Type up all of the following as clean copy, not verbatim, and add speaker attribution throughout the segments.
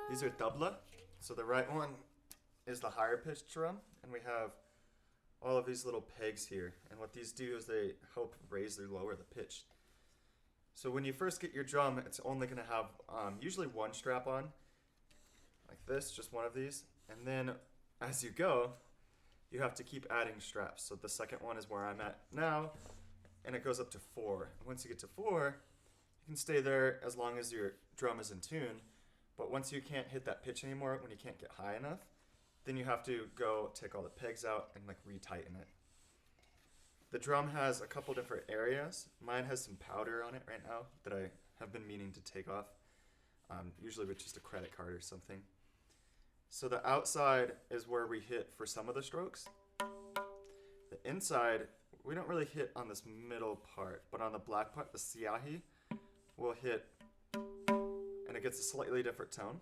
Speaker 1: These are tabla. So the right one is the higher pitched drum, and we have all of these little pegs here. And what these do is they help raise or lower the pitch. So when you first get your drum, it's only going to have usually one strap on, like this, just one of these. And then as you go, you have to keep adding straps. So the second one is where I'm at now, and it goes up to 4. And once you get to 4, you can stay there as long as your drum is in tune. But once you can't hit that pitch anymore, when you can't get high enough, then you have to go take all the pegs out and like retighten it. The drum has a couple different areas. Mine has some powder on it right now that I have been meaning to take off, usually with just a credit card or something. So the outside is where we hit for some of the strokes. The inside, we don't really hit on this middle part, but on the black part, the siahi, we'll hit, and it gets a slightly different tone.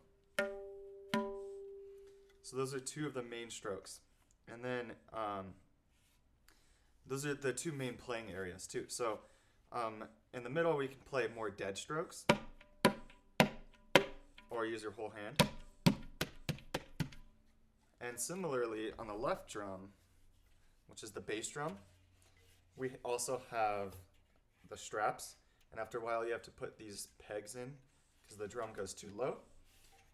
Speaker 1: So those are two of the main strokes. And then those are the two main playing areas too. So in the middle, we can play more dead strokes, or use your whole hand. And similarly, on the left drum, which is the bass drum, we also have the straps. And after a while, you have to put these pegs in because the drum goes too low.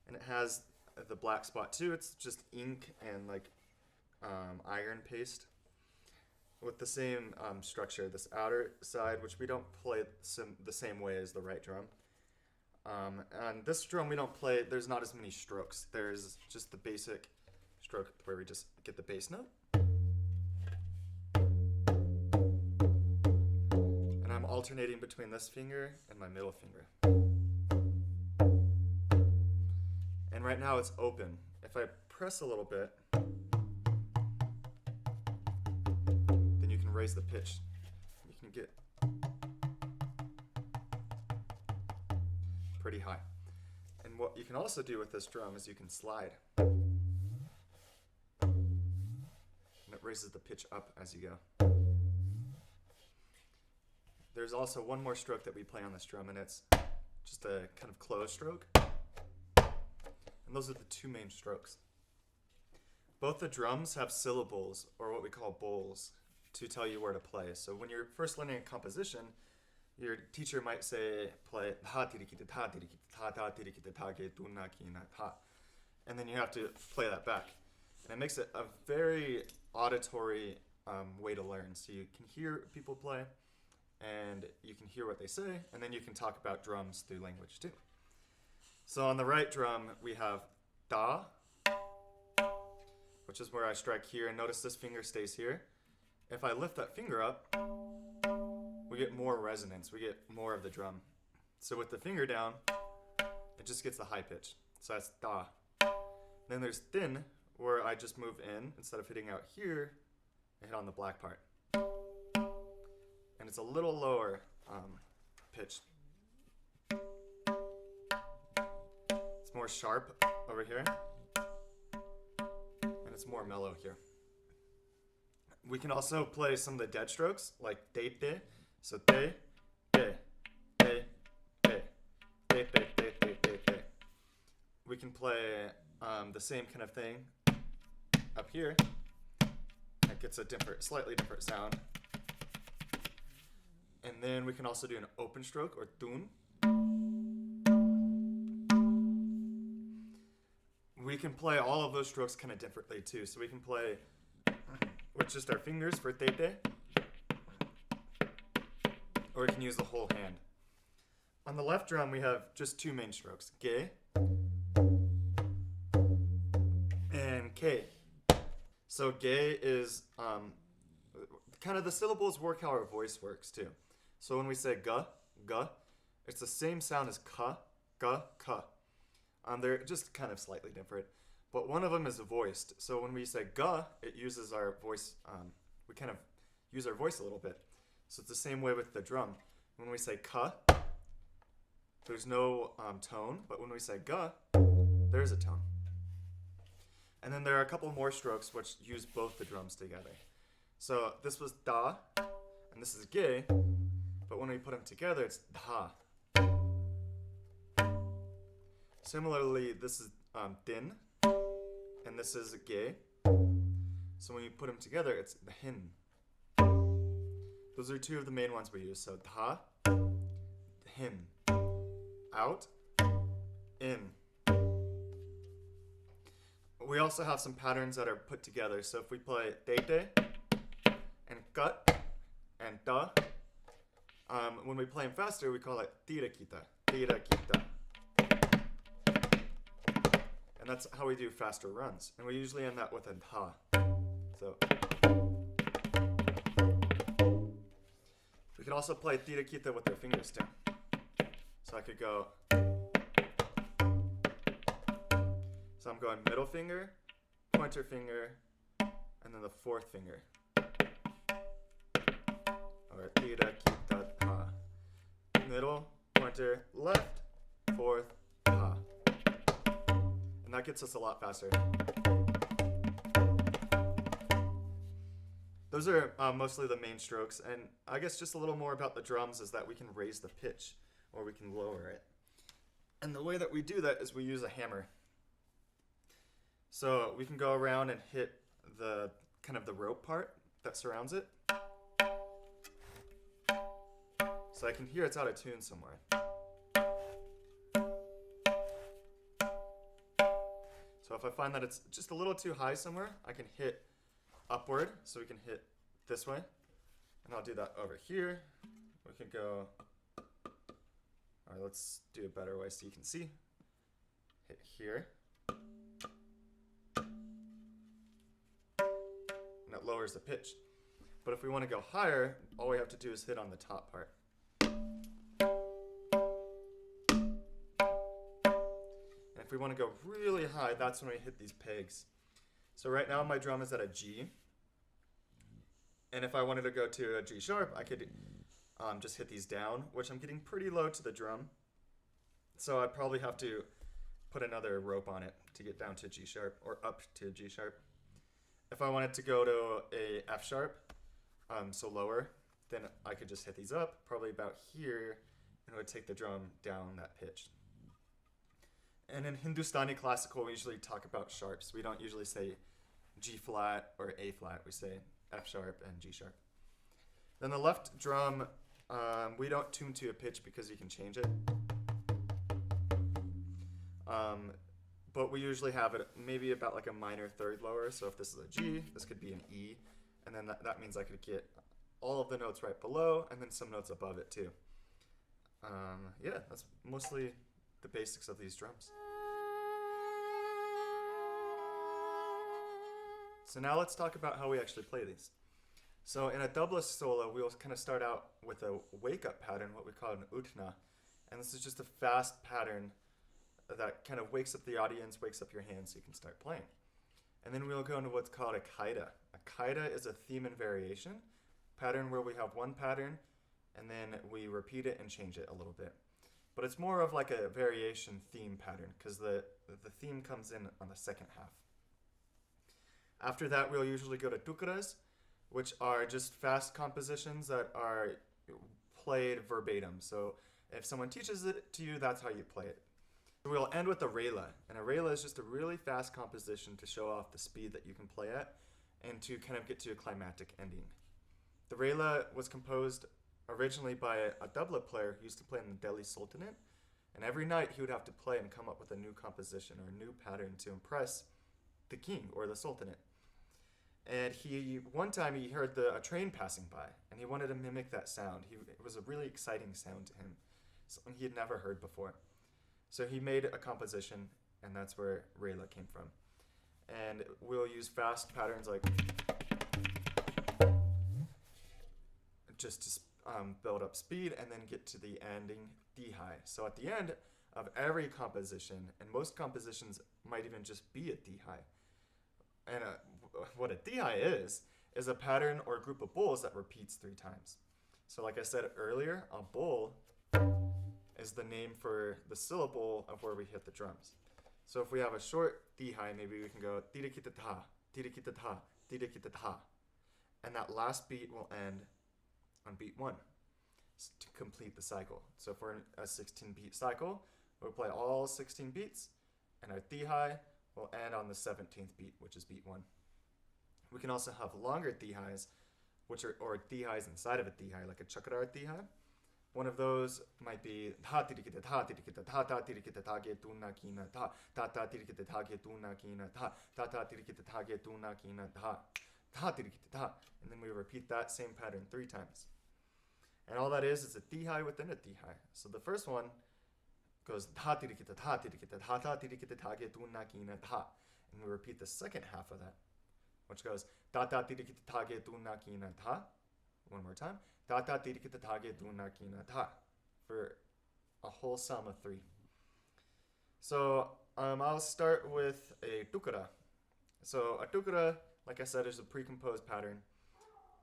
Speaker 1: And it has the black spot too. It's just ink and like iron paste with the same structure. This outer side, which we don't play the same way as the right drum. And this drum we don't play, there's not as many strokes. There's just the basic stroke where we just get the bass note. And I'm alternating between this finger and my middle finger. And right now it's open. If I press a little bit, then you can raise the pitch. You can get pretty high. And what you can also do with this drum is you can slide. And it raises the pitch up as you go. There's also one more stroke that we play on this drum, and it's just a kind of closed stroke. And those are the two main strokes. Both the drums have syllables, or what we call bowls, to tell you where to play. So when you're first learning a composition, your teacher might say, play ha tirikita ta tirikita ta ta tirikita ta ge tu na ki na ta. And then you have to play that back. And it makes it a very auditory way to learn. So you can hear people play, and you can hear what they say, and then you can talk about drums through language too. So on the right drum, we have da, which is where I strike here, and notice this finger stays here. If I lift that finger up, we get more resonance, we get more of the drum. So with the finger down, it just gets the high pitch. So that's da. Then there's thin, where I just move in, instead of hitting out here, I hit on the black part. And it's a little lower pitch. It's more sharp over here, and it's more mellow here. We can also play some of the dead strokes, like te te. So te, te, te, te, te, te, te, te, te, te. We can play the same kind of thing up here. It gets a slightly different sound. And then we can also do an open stroke, or tun. We can play all of those strokes kind of differently too. So we can play with just our fingers for tete, or we can use the whole hand. On the left drum, we have just two main strokes, ge and ke. So ge is kind of the syllables work how our voice works too. So when we say ga, ga, it's the same sound as ka, ga, ka. They're just kind of slightly different, but one of them is voiced. So when we say ga, it uses our voice, we kind of use our voice a little bit. So it's the same way with the drum. When we say ka, there's no tone, but when we say ga, there's a tone. And then there are a couple more strokes which use both the drums together. So this was da, and this is ge, but when we put them together, it's dha. Similarly, this is din, and this is ge. So when you put them together, it's the hin. Those are two of the main ones we use. So ta, hin, out, in. We also have some patterns that are put together. So if we play te and cut and da, when we play them faster, we call it tira kita. And that's how we do faster runs. And we usually end that with a ha. So we can also play tira kita with our fingers too. So I could go. So I'm going middle finger, pointer finger, and then the fourth finger. Or tira kita ha. Middle, pointer, left, fourth, ha. And that gets us a lot faster. Those are mostly the main strokes, and I guess just a little more about the drums is that we can raise the pitch, or we can lower it. And the way that we do that is we use a hammer. So we can go around and hit the kind of the rope part that surrounds it. So I can hear it's out of tune somewhere. So if I find that it's just a little too high somewhere, I can hit upward, so we can hit this way. And I'll do that over here. We can go, all right, let's do a better way so you can see. Hit here. And it lowers the pitch. But if we want to go higher, all we have to do is hit on the top part. And if we want to go really high, that's when we hit these pegs. So right now my drum is at a G. And if I wanted to go to a G sharp, I could just hit these down, which I'm getting pretty low to the drum. So I'd probably have to put another rope on it to get down to G sharp, or up to G sharp. If I wanted to go to a F sharp, so lower, then I could just hit these up, probably about here, and it would take the drum down that pitch. And in Hindustani classical, we usually talk about sharps. We don't usually say G flat or A flat. We say F sharp and G sharp. Then the left drum, we don't tune to a pitch because you can change it. But we usually have it maybe about like a minor third lower. So if this is a G, this could be an E. And then that means I could get all of the notes right below and then some notes above it too. Yeah, that's mostly the basics of these drums. So now let's talk about how we actually play these. So in a tabla solo, we'll kind of start out with a wake-up pattern, what we call an utna. And this is just a fast pattern that kind of wakes up the audience, wakes up your hands so you can start playing. And then we'll go into what's called a kaida. A kaida is a theme and variation pattern where we have one pattern and then we repeat it and change it a little bit. But it's more of like a variation theme pattern because the theme comes in on the second half. After that, we'll usually go to tukras, which are just fast compositions that are played verbatim. So if someone teaches it to you, that's how you play it. We'll end with a rela, and a rela is just a really fast composition to show off the speed that you can play at and to kind of get to a climactic ending. The rela was composed originally by a tabla player who used to play in the Delhi Sultanate, and every night he would have to play and come up with a new composition or a new pattern to impress the king or the sultanate. And one time he heard a train passing by, and he wanted to mimic that sound. It was a really exciting sound to him, something he had never heard before. So he made a composition, and that's where rela came from. And we'll use fast patterns like just to build up speed, and then get to the ending D-high. So at the end of every composition, and most compositions might even just be a D-high. And what a D-high is a pattern or a group of bowls that repeats 3 times. So like I said earlier, a bowl is the name for the syllable of where we hit the drums. So if we have a short D-high, maybe we can go tira-kita-ta, tira-kita-ta, tira-kita-ta. And that last beat will end on beat 1 to complete the cycle. So if we're in a 16-beat cycle, we'll play all 16 beats, and our thi will end on the 17th beat, which is beat 1. We can also have longer this, or this inside of a thi, like a chakradar thi. One of those might be ta tirikita ta tirikita ta ta tirikita ta ge tuna kina ta ta ta tirikita ta ge tuna kina ta ta ta tirikita ta ge tuna kina ta ta tirikita ta, and then we repeat that same pattern 3 times. And all that is a thi within a thi. So the first one goes ta tirikita ta tirikita ta ta tirikita ta ge tuna kina ta, and we repeat the second half of that, which goes ta ta tirikita ta ge tuna kina ta. One more time. Ta ta tirikita ta ge tuna kina ta, for a whole sum of 3. So I'll start with a tukara. So a tukara, like I said, is a pre-composed pattern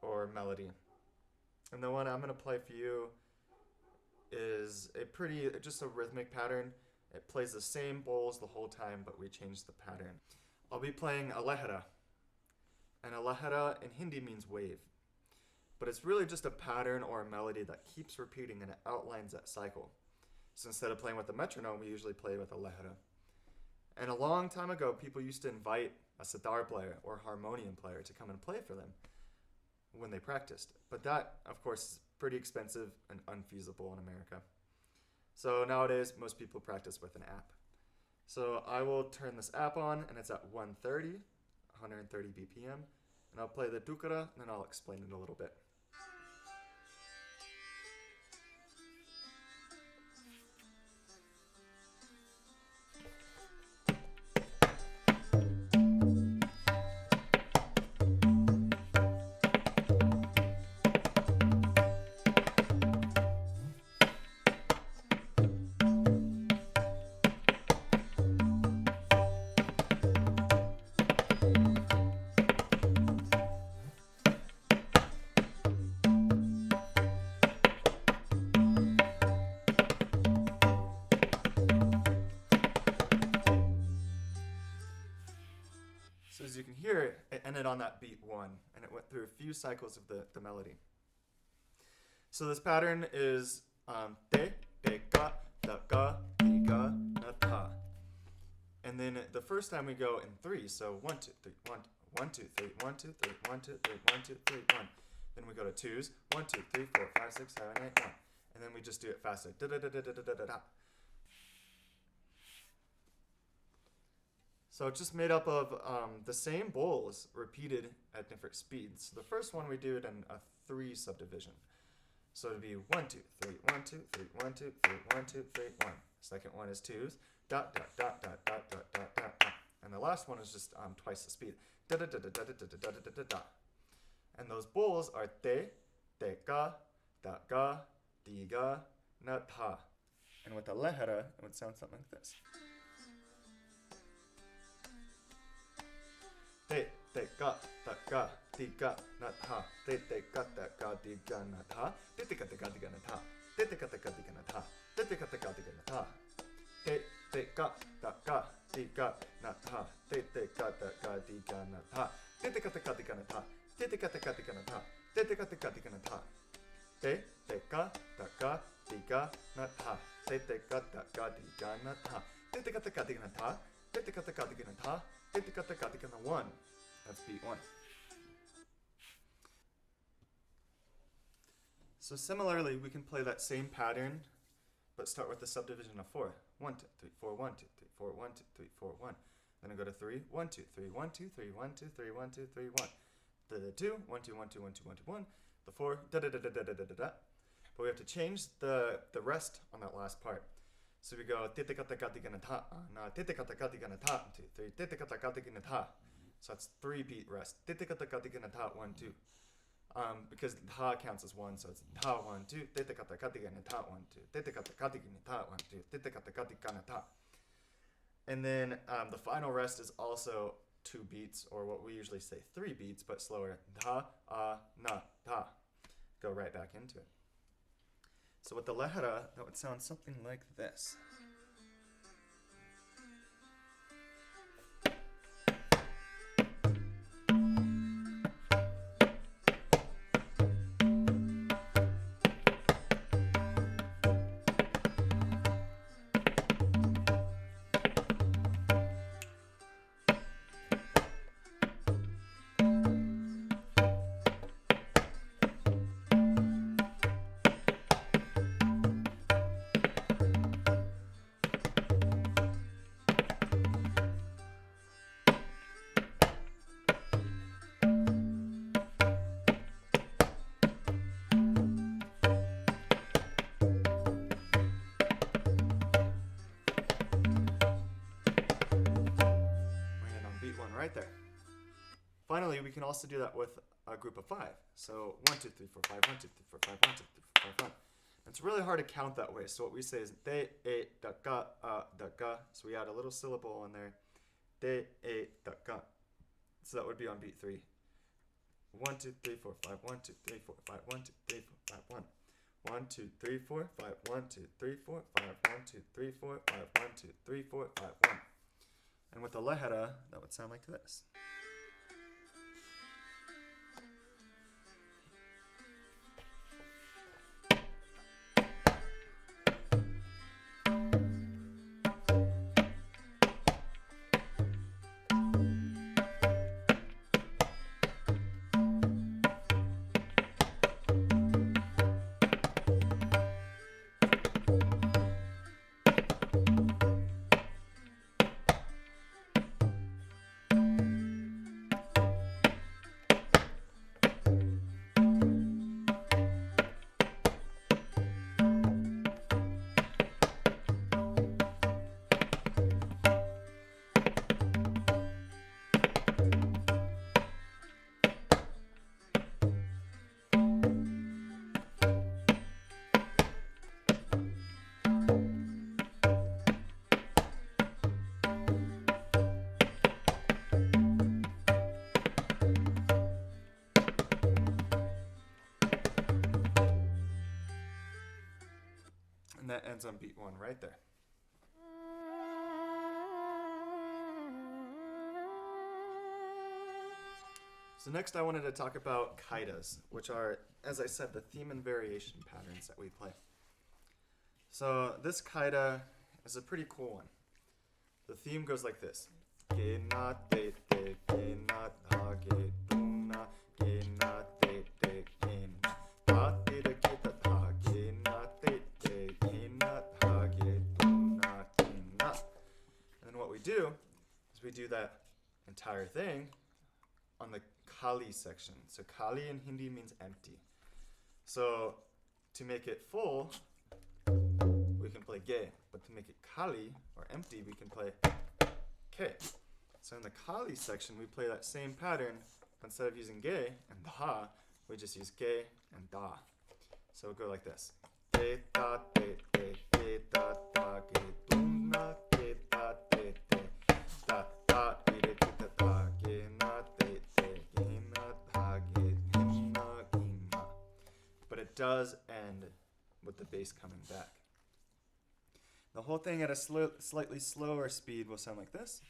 Speaker 1: or melody. And the one I'm going to play for you is just a rhythmic pattern. It plays the same bowls the whole time, but we change the pattern. I'll be playing a lehara. And a lehara in Hindi means wave. But it's really just a pattern or a melody that keeps repeating and it outlines that cycle. So instead of playing with a metronome, we usually play with a lehara. And a long time ago, people used to invite a sitar player or harmonium player to come and play for them when they practiced. But that, of course, is pretty expensive and unfeasible in America. So nowadays, most people practice with an app. So I will turn this app on, and it's at 130 BPM. And I'll play the tukara, and then I'll explain it a little bit. So as you can hear, it ended on that beat 1, and it went through a few cycles of the melody. So this pattern is te, ka, da, ka, di, ka, na, ta. And then the first time we go in 3, so 1, 2, 3, 1, 1, 2, 3, 1, 2, 3, 1, 2, 3, 1, 2, 3, 1. Then we go to 2s, 1, 2, 3, 4, 5, 6, 7, 8, 1. And then we just do it faster. Da, da, da, da, da, da, da, da. So it's just made up of the same bowls repeated at different speeds. The first one we do it in a 3 subdivision. So it'd be 1, 2, 3, 1, 2, 3, 1, 2, 3, 1, 2, 3, 1. Second one is 2s, dot, dot, dot, dot, dot, dot, dot, dot, dot. And the last one is just twice the speed. Da, da, da, da, da, da, da, da, da, da, da. And those bowls are te, ka, da, ka, di, ga, na, ta. And with the lehara, it would sound something like this. Te, ka, da, ka, di, ga, na, ta. Te, ka, da, ka, di, ga, na, ta. Te, ka, da, ka, di, ga, na, ta. Te, ka, da, ka, di, ga, na, ta. Te, ka, da, ka, di, ga, na, ta. Te, ka, da, ka, di, ga, na, ta. Te, ka, da, ka, di, ga, na, ta. Te, ka, da, ka, di, ga, na, ta. Te, ka, da, ka, di, ga, na, ta. Te, ka, da, ka, di, ga, na, ta. Te, ka, da, ka, di, ga, na, ta. Te, ka, da, ka, di, ga, na, ta. Te, ka, da, ka, di, ga, na, ta. Te, ka, da, ka, di, ga, na, ta. Te, ka, da, ka, di, ga, na, 1. That's beat 1. So similarly, we can play that same pattern, but start with the subdivision of 4. 1, 2, 3, 4, 1, 2, 3, 4, 1, 2, 3, 4, 1. Then I go to 3, 1, 2, 3, 1, 2, 3, 1, 2, 3, 1, 2, 3, 1. The 2, 1, 2, 1, 2, 1, 2, 1, 2, 1. The 4, da da da da da da da da da. But we have to change the rest on that last part. So we go te ka ta ka ti ga na ta, na te ka ta ka ti ga na ta, 2, 3, te ka ta ka ti ga na ta. So that's 3 beat rest. Te ka ta ka ti ga na ta, 1, 2. Because ta counts as 1, so it's ta 1, 2. Te ka ta ka ti ga na ta, 1, 2. Te ka ta ka ti ga na ta, 1, 2. Te ka ta ka ti ga na ta. And then the final rest is also 2 beats, or what we usually say 3 beats, but slower. Ta, na, ta. Go right back into it. So with the lehara, that would sound something like this. Finally, we can also do that with a group of 5. So 1, 2, 3, 4, 5, 1, 2, 3, 4, 5, 1, 2, 3, 4, 5, 1. It's really hard to count that way. So what we say is de, e, da, ga, da, ga. So we add a little syllable in there. De, e, da, ga. So that would be on beat 3. 1, 2, 3, 4, 5, 1, 2, 3, 4, 5, 1, 2, 3, 4, 5, 1. 1, 2, 3, 4, 5, 1, 2, 3, 4, 5, 1, 2, 3, 4, 5, 1, 2, 3, 4, 5, 1. And with the lehera, that would sound like this. And that ends on beat 1 right there. So next I wanted to talk about kaidas, which are, as I said, the theme and variation patterns that we play. So this kaida is a pretty cool one. The theme goes like this. Ge na de de, ge na da ge do na, ge na de de, ge na da de de, ge da da, ge na de de, ge na da ge do na, ge na. And then what we do is we do that entire thing on the Kali section. So Kali in Hindi means empty. So to make it full, we can play ge, but to make it Kali or empty, we can play ke. So in the Kali section, we play that same pattern, but instead of using ge and da, we just use ge and da. So we'll go like this. Ge da de de, ge da da, ge do na, ge da de de, da da ge de ge da da, ge na de de, ge na da ge na ge na. But it does end with the bass coming back. The whole thing at a slightly slower speed will sound like this.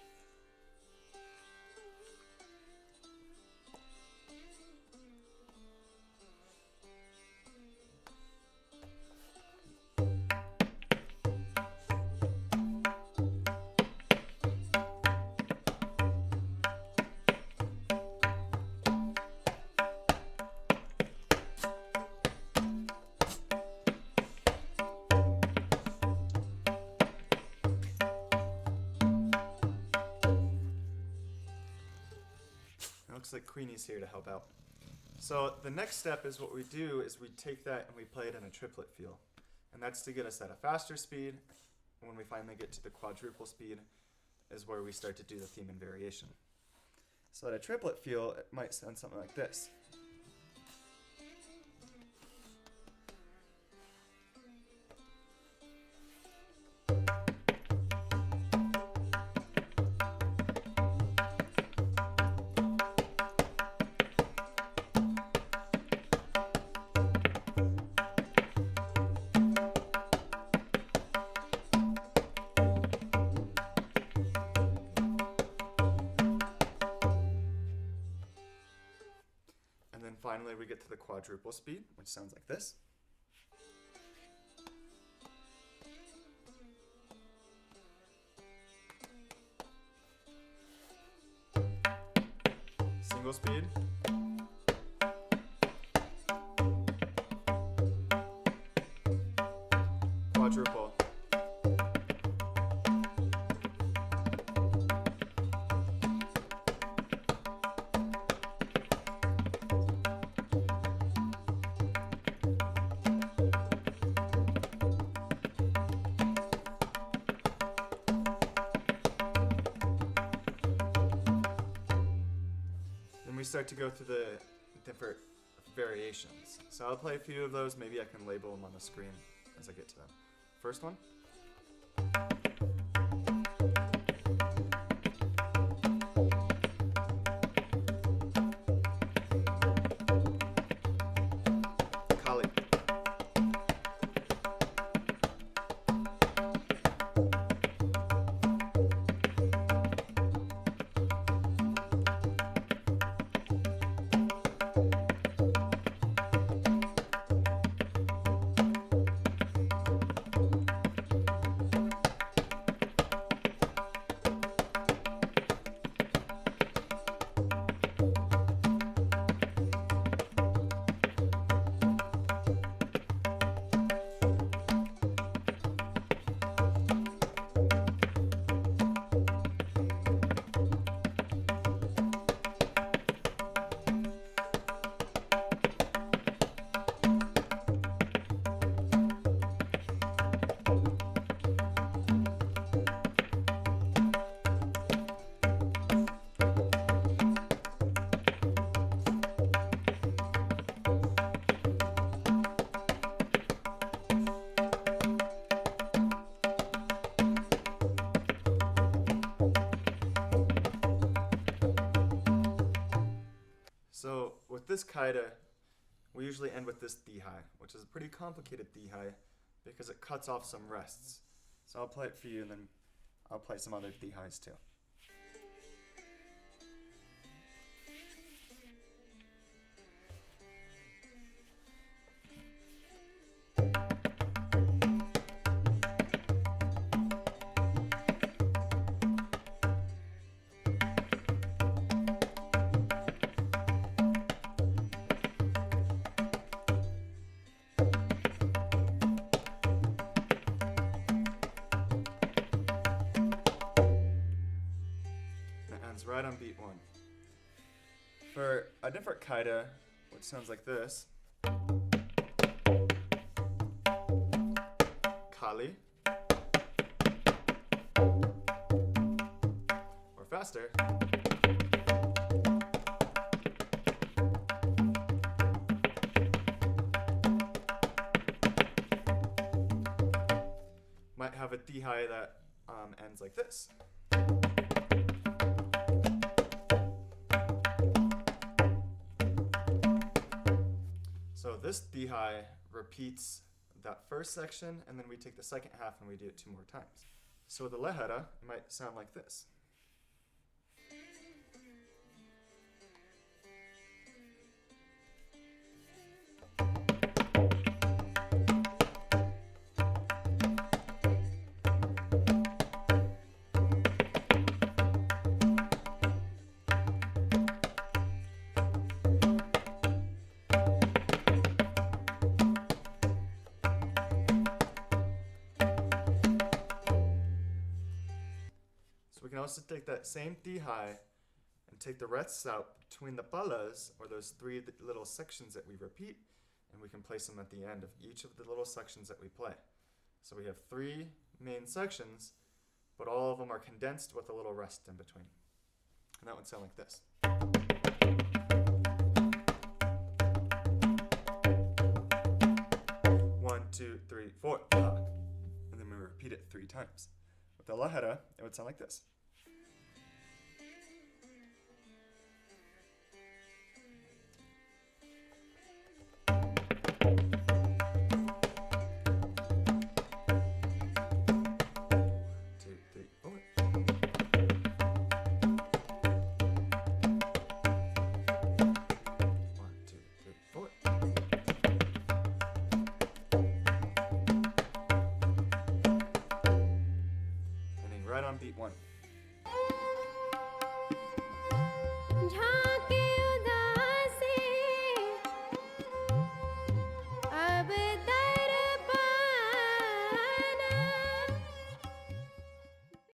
Speaker 1: Looks like Queenie's here to help out. So the next step is what we do is we take that and we play it in a triplet feel. And that's to get us at a faster speed. When we finally get to the quadruple speed is where we start to do the theme and variation. So at a triplet feel, it might sound something like this. Finally, we get to the quadruple speed, which sounds like this. Single speed. Quadruple. start to go through the different variations. So I'll play a few of those. Maybe I can label them on the screen as I get to them. First one. Kali. So with this kaida, we usually end with this D-high, which is a pretty complicated D-high because it cuts off some rests. So I'll play it for you and then I'll play some other D-highs too. Right on beat one. For a different kaida, which sounds like this, Kali, or faster, might have a D-high that ends like this. So this D-high repeats that first section, and then we take the second half and we do it 2 more times. So the lehera might sound like this. We can also take that same D-high and take the rests out between the palas, or those 3 little sections that we repeat, and we can place them at the end of each of the little sections that we play. So we have 3 main sections, but all of them are condensed with a little rest in between. And that would sound like this. 1, 2, 3, 4, and then we repeat it 3 times. With the lehera, it would sound like this. Right on beat 1.